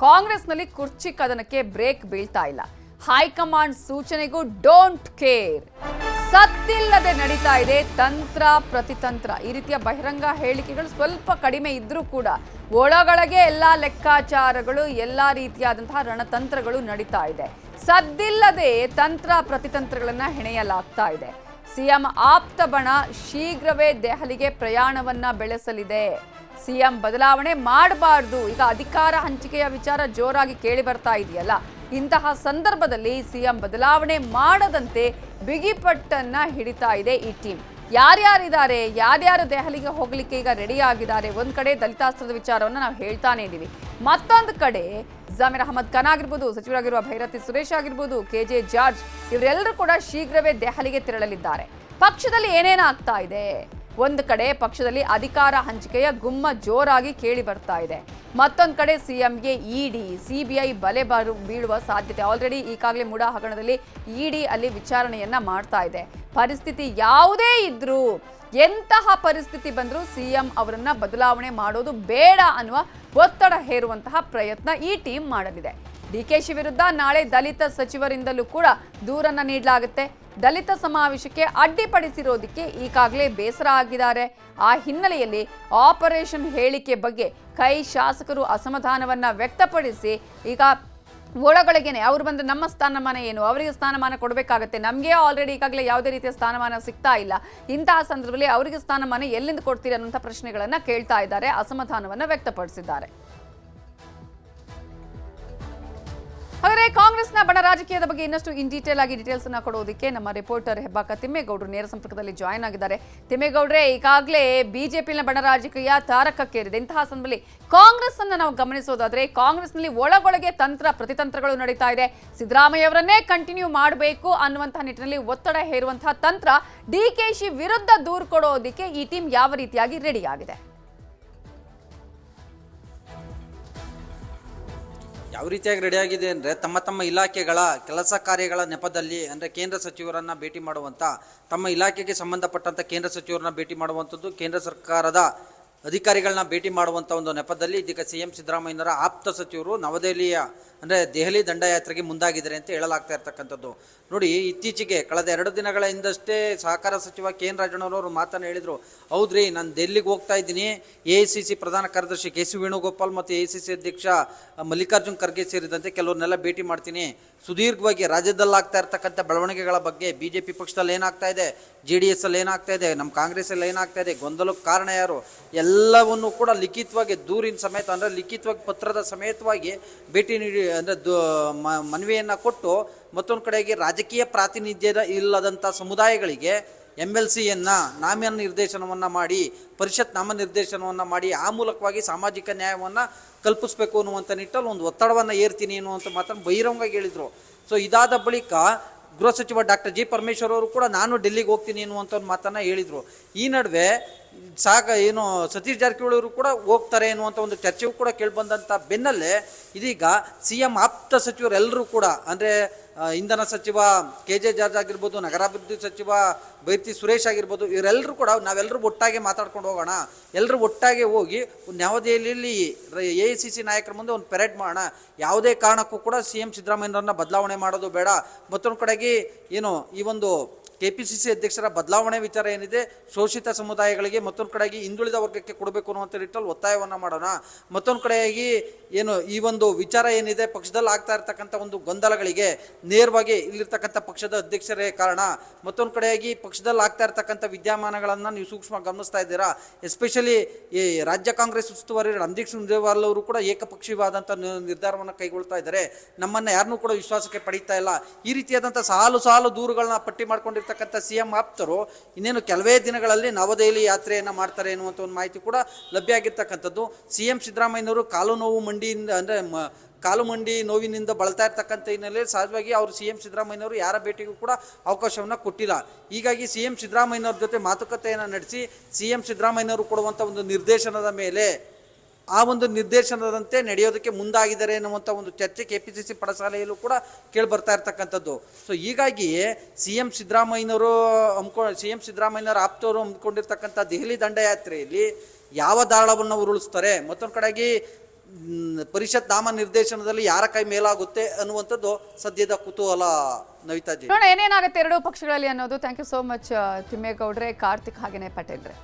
ಕಾಂಗ್ರೆಸ್ನಲ್ಲಿ ಕುರ್ಚಿ ಕದನಕ್ಕೆ ಬ್ರೇಕ್ ಬೀಳ್ತಾ ಇಲ್ಲ. ಹೈಕಮಾಂಡ್ ಸೂಚನೆಗೂ ಡೋಂಟ್ ಕೇರ್. ಸತ್ತಿಲ್ಲದೆ ನಡೀತಾ ಇದೆ ತಂತ್ರ ಪ್ರತಿತಂತ್ರ. ಈ ರೀತಿಯ ಬಹಿರಂಗ ಹೇಳಿಕೆಗಳು ಸ್ವಲ್ಪ ಕಡಿಮೆ ಇದ್ರೂ ಕೂಡ ಒಳಗೊಳಗೆ ಎಲ್ಲಾ ಲೆಕ್ಕಾಚಾರಗಳು, ಎಲ್ಲಾ ರೀತಿಯಾದಂತಹ ರಣತಂತ್ರಗಳು ನಡೀತಾ ಇದೆ. ಸದ್ದಿಲ್ಲದೆ ತಂತ್ರ ಪ್ರತಿತಂತ್ರಗಳನ್ನ ಹೆಣೆಯಲಾಗ್ತಾ ಇದೆ. ಸಿಎಂ ಆಪ್ತ ಬಣ ಶೀಘ್ರವೇ ದೆಹಲಿಗೆ ಪ್ರಯಾಣವನ್ನ ಬೆಳೆಸಲಿದೆ. ಸಿಎಂ ಬದಲಾವಣೆ ಮಾಡಬಾರ್ದು. ಈಗ ಅಧಿಕಾರ ಹಂಚಿಕೆಯ ವಿಚಾರ ಜೋರಾಗಿ ಕೇಳಿ ಬರ್ತಾ ಇದೆಯಲ್ಲ, ಇಂತಹ ಸಂದರ್ಭದಲ್ಲಿ ಸಿಎಂ ಬದಲಾವಣೆ ಮಾಡದಂತೆ ಬಿಗಿಪಟ್ಟನ್ನ ಹಿಡಿತಾ ಇದೆ ಈ ಟೀಮ್. ಯಾರ್ಯಾರಿದ್ದಾರೆ, ಯಾರ್ಯಾರು ದೆಹಲಿಗೆ ಹೋಗ್ಲಿಕ್ಕೆ ಈಗ ರೆಡಿ ಆಗಿದ್ದಾರೆ. ಒಂದ್ ಕಡೆ ದಲಿತಾಸ್ತ್ರದ ವಿಚಾರವನ್ನು ನಾವು ಹೇಳ್ತಾನೆ ಇದೀವಿ, ಮತ್ತೊಂದು ಕಡೆ ಜಮೀರ್ ಅಹಮದ್ ಖಾನ್ ಆಗಿರ್ಬೋದು, ಸಚಿವರಾಗಿರುವ ಭೈರತಿ ಸುರೇಶ್ ಆಗಿರ್ಬೋದು, ಕೆಜೆ ಜಾರ್ಜ್, ಇವರೆಲ್ಲರೂ ಕೂಡ ಶೀಘ್ರವೇ ದೆಹಲಿಗೆ ತೆರಳಲಿದ್ದಾರೆ. ಪಕ್ಷದಲ್ಲಿ ಏನೇನಾಗ್ತಾ ಇದೆ? ಒಂದು ಕಡೆ ಪಕ್ಷದಲ್ಲಿ ಅಧಿಕಾರ ಹಂಚಿಕೆಯ ಗುಮ್ಮ ಜೋರಾಗಿ ಕೇಳಿ ಬರ್ತಾ ಇದೆ. ಮತ್ತೊಂದು ಕಡೆ ಸಿಎಂಗೆ ಇಡಿ, ಸಿಬಿಐ ಬಲೆ ಬೀಳುವ ಸಾಧ್ಯತೆ. ಆಲ್ರೆಡಿ ಈಗಾಗಲೇ ಮುಡಾ ಹಗರಣದಲ್ಲಿ ಇಡಿ ಅಲ್ಲಿ ವಿಚಾರಣೆಯನ್ನ ಮಾಡ್ತಾ ಇದೆ. ಪರಿಸ್ಥಿತಿ ಯಾವುದೇ ಇದ್ರೂ, ಎಂತಹ ಪರಿಸ್ಥಿತಿ ಬಂದರೂ ಸಿಎಂ ಅವರನ್ನ ಬದಲಾವಣೆ ಮಾಡೋದು ಬೇಡ ಅನ್ನುವ ಒತ್ತಡ ಹೇರುವಂತಹ ಪ್ರಯತ್ನ ಈ ಟೀಮ್ ಮಾಡಲಿದೆ. ಡಿಕೆಶಿ ವಿರುದ್ಧ ನಾಳೆ ದಲಿತ ಸಚಿವರಿಂದಲೂ ಕೂಡ ದೂರನ್ನ ನೀಡಲಾಗುತ್ತೆ. ದಲಿತ ಸಮಾವೇಶಕ್ಕೆ ಅಡ್ಡಿಪಡಿಸಿರೋದಕ್ಕೆ ಈಗಾಗಲೇ ಬೇಸರ ಆಗಿದ್ದಾರೆ. ಆ ಹಿನ್ನೆಲೆಯಲ್ಲಿ ಆಪರೇಷನ್ ಹೇಳಿಕೆ ಬಗ್ಗೆ ಕೈ ಶಾಸಕರು ಅಸಮಾಧಾನವನ್ನ ವ್ಯಕ್ತಪಡಿಸಿ ಈಗ ಒಳಗೊಳಗೇನೆ ಅವ್ರು ಬಂದ್ರೆ ನಮ್ಮ ಸ್ಥಾನಮಾನ ಏನು, ಅವರಿಗೆ ಸ್ಥಾನಮಾನ ಕೊಡಬೇಕಾಗತ್ತೆ, ನಮಗೆ ಆಲ್ರೆಡಿ ಈಗಾಗಲೇ ಯಾವುದೇ ರೀತಿಯ ಸ್ಥಾನಮಾನ ಸಿಗ್ತಾ ಇಲ್ಲ, ಇಂತಹ ಸಂದರ್ಭದಲ್ಲಿ ಅವರಿಗೆ ಸ್ಥಾನಮಾನ ಎಲ್ಲಿಂದ ಕೊಡ್ತೀರಿ ಅನ್ನುವಂಥ ಪ್ರಶ್ನೆಗಳನ್ನ ಕೇಳ್ತಾ ಇದ್ದಾರೆ, ಅಸಮಾಧಾನವನ್ನ ವ್ಯಕ್ತಪಡಿಸಿದ್ದಾರೆ. ಹಾಗಾದ್ರೆ ಕಾಂಗ್ರೆಸ್ನ ಬಣ ರಾಜಕೀಯದ ಬಗ್ಗೆ ಇನ್ನಷ್ಟು ಇನ್ ಡೀಟೇಲ್ ಆಗಿ ಡೀಟೇಲ್ಸ್ ಅನ್ನ ಕೊಡೋದಕ್ಕೆ ನಮ್ಮ ರಿಪೋರ್ಟರ್ ಹೆಬ್ಬಾಕ ತಿಮ್ಮೇಗೌಡರು ನೇರ ಸಂಪರ್ಕದಲ್ಲಿ ಜಾಯ್ನ್ ಆಗಿದ್ದಾರೆ. ತಿಮ್ಮೇಗೌಡ್ರೆ, ಈಗಾಗಲೇ ಬಿಜೆಪಿನ ಬಣ ರಾಜಕೀಯ ತಾರಕಕ್ಕೇರಿದೆ. ಇಂತಹ ಸಂದರ್ಭದಲ್ಲಿ ಕಾಂಗ್ರೆಸ್ ಅನ್ನ ನಾವು ಗಮನಿಸೋದಾದ್ರೆ, ಕಾಂಗ್ರೆಸ್ನಲ್ಲಿ ಒಳಗೊಳಗೆ ತಂತ್ರ ಪ್ರತಿತಂತ್ರಗಳು ನಡೀತಾ ಇದೆ. ಸಿದ್ದರಾಮಯ್ಯ ಅವರನ್ನೇ ಕಂಟಿನ್ಯೂ ಮಾಡಬೇಕು ಅನ್ನುವಂತಹ ನಿಟ್ಟಿನಲ್ಲಿ ಒತ್ತಡ ಹೇರುವಂತಹ ತಂತ್ರ. ಡಿಕೆಶಿ ವಿರುದ್ಧ ದೂರು ಕೊಡೋದಕ್ಕೆ ಈ ಟೀಮ್ ಯಾವ ರೀತಿಯಾಗಿ ರೆಡಿ ಆಗಿದೆ? ಯಾವ ರೀತಿಯಾಗಿ ರೆಡಿಯಾಗಿದೆ ಅಂದರೆ, ತಮ್ಮ ಇಲಾಖೆಗಳ ಕೆಲಸ ಕಾರ್ಯಗಳ ನೆಪದಲ್ಲಿ, ಅಂದರೆ ಕೇಂದ್ರ ಸಚಿವರನ್ನು ಭೇಟಿ ಮಾಡುವಂಥ, ತಮ್ಮ ಇಲಾಖೆಗೆ ಸಂಬಂಧಪಟ್ಟಂಥ ಕೇಂದ್ರ ಸಚಿವರನ್ನ ಭೇಟಿ ಮಾಡುವಂಥದ್ದು, ಕೇಂದ್ರ ಸರ್ಕಾರದ ಅಧಿಕಾರಿಗಳನ್ನ ಭೇಟಿ ಮಾಡುವಂಥ ಒಂದು ನೆಪದಲ್ಲಿ ಇದೀಗ ಸಿಎಂ ಸಿದ್ದರಾಮಯ್ಯನವರ ಆಪ್ತ ಸಚಿವರು ನವದೆಹಲಿಯ ಅಂದರೆ ದೆಹಲಿ ದಂಡಯಾತ್ರೆಗೆ ಮುಂದಾಗಿದ್ದಾರೆ ಅಂತ ಹೇಳಲಾಗ್ತಾ ಇರ್ತಕ್ಕಂಥದ್ದು. ನೋಡಿ, ಇತ್ತೀಚೆಗೆ ಕಳೆದ 2 ದಿನಗಳ ಹಿಂದಷ್ಟೇ ಸಹಕಾರ ಸಚಿವ ಕೆ ಎನ್ ರಾಜಣ್ಣವರು ಮಾತನ್ನು ಹೇಳಿದರು. ಹೌದ್ರಿ, ನಾನು ದೆಹಲಿಗೆ ಹೋಗ್ತಾ ಇದ್ದೀನಿ, AICC ಪ್ರಧಾನ ಕಾರ್ಯದರ್ಶಿ KC ವೇಣುಗೋಪಾಲ್ ಮತ್ತು AICC ಅಧ್ಯಕ್ಷ ಮಲ್ಲಿಕಾರ್ಜುನ್ ಖರ್ಗೆ ಸೇರಿದಂತೆ ಕೆಲವ್ರನ್ನೆಲ್ಲ ಭೇಟಿ ಮಾಡ್ತೀನಿ. ಸುದೀರ್ಘವಾಗಿ ರಾಜ್ಯದಲ್ಲಾಗ್ತಾ ಇರ್ತಕ್ಕಂಥ ಬೆಳವಣಿಗೆಗಳ ಬಗ್ಗೆ, BJP ಪಕ್ಷದಲ್ಲಿ ಏನಾಗ್ತಾ ಇದೆ, JDS ಅಲ್ಲಿ ಏನಾಗ್ತಾ ಇದೆ, ನಮ್ಮ ಕಾಂಗ್ರೆಸ್ಸಲ್ಲಿ ಏನಾಗ್ತಾ ಇದೆ, ಗೊಂದಲಕ್ಕೆ ಕಾರಣ ಯಾರು, ಎಲ್ಲವನ್ನು ಕೂಡ ಲಿಖಿತವಾಗಿ ದೂರಿನ ಸಮೇತ, ಅಂದರೆ ಲಿಖಿತವಾಗಿ ಪತ್ರದ ಸಮೇತವಾಗಿ ಭೇಟಿ ನೀಡಿ, ಅಂದರೆ ಮನವಿಯನ್ನು ಕೊಟ್ಟು, ಮತ್ತೊಂದು ಕಡೆಗೆ ರಾಜಕೀಯ ಪ್ರಾತಿನಿಧ್ಯದ ಇಲ್ಲದಂಥ ಸಮುದಾಯಗಳಿಗೆ MLCಯನ್ನು ನಾಮನಿರ್ದೇಶನವನ್ನು ಮಾಡಿ, ಪರಿಷತ್ ನಾಮನಿರ್ದೇಶನವನ್ನು ಮಾಡಿ, ಆ ಮೂಲಕವಾಗಿ ಸಾಮಾಜಿಕ ನ್ಯಾಯವನ್ನು ಕಲ್ಪಿಸಬೇಕು ಅನ್ನುವಂಥ ನಿಟ್ಟಲ್ಲಿ ಒಂದು ಒತ್ತಡವನ್ನು ಏರ್ತೀನಿ ಅನ್ನುವಂಥ ಮಾತನ್ನು ಬಹಿರಂಗವಾಗಿ ಹೇಳಿದರು. ಸೊ ಇದಾದ ಬಳಿಕ ಗೃಹ ಸಚಿವ ಡಾಕ್ಟರ್ G. ಪರಮೇಶ್ವರ್ ಅವರು ಕೂಡ ನಾನು ಡೆಲ್ಲಿಗೆ ಹೋಗ್ತೀನಿ ಅನ್ನುವಂಥ ಒಂದು ಮಾತನ್ನು ಹೇಳಿದರು. ಈ ನಡುವೆ ಸತೀಶ್ ಜಾರಕಿಹೊಳಿ ಅವರು ಕೂಡ ಹೋಗ್ತಾರೆ ಎನ್ನುವಂಥ ಒಂದು ಚರ್ಚೆಯೂ ಕೂಡ ಕೇಳಿಬಂದಂಥ ಬೆನ್ನಲ್ಲೇ ಇದೀಗ ಸಿಎಂ ಆಪ್ತ ಸಚಿವರೆಲ್ಲರೂ ಕೂಡ, ಅಂದರೆ ಇಂಧನ ಸಚಿವ KJ ಜಾರ್ಜ್ ಆಗಿರ್ಬೋದು, ನಗರಾಭಿವೃದ್ಧಿ ಸಚಿವ ಭೈರತಿ ಸುರೇಶ್ ಆಗಿರ್ಬೋದು, ಇವರೆಲ್ಲರೂ ಕೂಡ ನಾವೆಲ್ಲರೂ ಒಟ್ಟಾಗಿ ಮಾತಾಡ್ಕೊಂಡು ಹೋಗೋಣ, ಎಲ್ಲರೂ ಒಟ್ಟಾಗಿ ಹೋಗಿ ನವದೆಹಲಿಯಲ್ಲಿ AICC ನಾಯಕರ ಮುಂದೆ ಒಂದು ಪೆರೇಡ್ ಮಾಡೋಣ, ಯಾವುದೇ ಕಾರಣಕ್ಕೂ ಕೂಡ ಸಿಎಂ ಸಿದ್ದರಾಮಯ್ಯನವ್ರನ್ನ ಬದಲಾವಣೆ ಮಾಡೋದು ಬೇಡ, ಮತ್ತೊಂದು ಕಡೆಗೆ ಈ ಒಂದು KPCC ಅಧ್ಯಕ್ಷರ ಬದಲಾವಣೆ ವಿಚಾರ ಏನಿದೆ, ಶೋಷಿತ ಸಮುದಾಯಗಳಿಗೆ, ಮತ್ತೊಂದು ಕಡೆಗೆ ಹಿಂದುಳಿದ ವರ್ಗಕ್ಕೆ ಕೊಡಬೇಕು ಅನ್ನುವಂಥ ನಿಟ್ಟಲ್ಲಿ ಒತ್ತಾಯವನ್ನು ಮಾಡೋಣ, ಮತ್ತೊಂದು ಕಡೆಯಾಗಿ ಈ ಒಂದು ವಿಚಾರ ಏನಿದೆ, ಪಕ್ಷದಲ್ಲಿ ಆಗ್ತಾ ಇರ್ತಕ್ಕಂಥ ಒಂದು ಗೊಂದಲಗಳಿಗೆ ನೇರವಾಗಿ ಇಲ್ಲಿರ್ತಕ್ಕಂಥ ಪಕ್ಷದ ಅಧ್ಯಕ್ಷರೇ ಕಾರಣ, ಮತ್ತೊಂದು ಕಡೆಯಾಗಿ ಪಕ್ಷದಲ್ಲಿ ಆಗ್ತಾ ಇರ್ತಕ್ಕಂಥ ವಿದ್ಯಮಾನಗಳನ್ನು ನೀವು ಸೂಕ್ಷ್ಮ ಗಮನಿಸ್ತಾ ಇದ್ದೀರಾ. ಎಸ್ಪೆಷಲಿ ಈ ರಾಜ್ಯ ಕಾಂಗ್ರೆಸ್ ಉಸ್ತುವಾರಿ ರಣದೀಪ್ ಸುರ್ಜೇವಾಲ ಅವರು ಕೂಡ ಏಕಪಕ್ಷೀಯವಾದಂಥ ನಿರ್ಧಾರವನ್ನು ಕೈಗೊಳ್ತಾ ಇದ್ದಾರೆ, ನಮ್ಮನ್ನು ಯಾರನ್ನೂ ಕೂಡ ವಿಶ್ವಾಸಕ್ಕೆ ಪಡೀತಾ ಇಲ್ಲ. ಈ ರೀತಿಯಾದಂಥ ಸಾಲು ದೂರುಗಳನ್ನ ಪಟ್ಟಿ ಮಾಡ್ಕೊಂಡಿರ್ತಾರೆ ಸಿಎಂ ಆಪ್ತರು ಇನ್ನೇನು ಕೆಲವೇ ದಿನಗಳಲ್ಲಿ ನವದೆಹಲಿ ಯಾತ್ರೆಯನ್ನು ಮಾಡ್ತಾರೆ ಎನ್ನುವಂಥ ಒಂದು ಮಾಹಿತಿ ಕೂಡ ಲಭ್ಯ ಆಗಿರ್ತಕ್ಕಂಥದ್ದು. ಸಿಎಂ ಸಿದ್ದರಾಮಯ್ಯನವರು ಕಾಲು ಮಂಡಿ ನೋವಿನಿಂದ ಬಳಲ್ತಾ ಇರ್ತಕ್ಕಂಥ ಹಿನ್ನೆಲೆಯಲ್ಲಿ ಸಹಜವಾಗಿ ಅವರು ಸಿಎಂ ಸಿದ್ದರಾಮಯ್ಯನವರು ಯಾರ ಭೇಟಿಗೂ ಕೂಡ ಅವಕಾಶವನ್ನು ಕೊಟ್ಟಿಲ್ಲ. ಹೀಗಾಗಿ ಸಿಎಂ ಸಿದ್ದರಾಮಯ್ಯನವ್ರ ಜೊತೆ ಮಾತುಕತೆಯನ್ನು ನಡೆಸಿ ಸಿಎಂ ಸಿದ್ದರಾಮಯ್ಯನವರು ಕೊಡುವಂಥ ಒಂದು ನಿರ್ದೇಶನದ ಮೇಲೆ, ಆ ಒಂದು ನಿರ್ದೇಶನದಂತೆ ನಡೆಯೋದಕ್ಕೆ ಮುಂದಾಗಿದ್ದಾರೆ ಎನ್ನುವಂಥ ಒಂದು ಚರ್ಚೆ KPCC ಪಡಸಾಲೆಯಲ್ಲೂ ಕೂಡ ಕೇಳಿ ಬರ್ತಾ ಇರ್ತಕ್ಕಂಥದ್ದು. ಸೊ ಹೀಗಾಗಿ ಸಿಎಂ ಸಿದ್ದರಾಮಯ್ಯನವರ ಆಪ್ತವರು ಹಮ್ಮಿಕೊಂಡಿರ್ತಕ್ಕಂಥ ದೆಹಲಿ ದಂಡಯಾತ್ರೆಯಲ್ಲಿ ಯಾವ ದಾಳವನ್ನು ಉರುಳಿಸ್ತಾರೆ, ಮತ್ತೊಂದು ಕಡೆಗೆ ಪರಿಷತ್ ನಾಮ ನಿರ್ದೇಶನದಲ್ಲಿ ಯಾರ ಕೈ ಮೇಲಾಗುತ್ತೆ ಅನ್ನುವಂಥದ್ದು ಸದ್ಯದ ಕುತೂಹಲ ನವಿತಾಜಿ. ನೋಡೋಣ ಏನೇನಾಗುತ್ತೆ ಎರಡೂ ಪಕ್ಷಗಳಲ್ಲಿ ಅನ್ನೋದು. ಥ್ಯಾಂಕ್ ಯು ಸೋ ಮಚ್ ತಿಮ್ಮೇಗೌಡ್ರೆ, ಕಾರ್ತಿಕ್ ಹಾಗೇನೆ ಪಟೇಲ್ರೆ.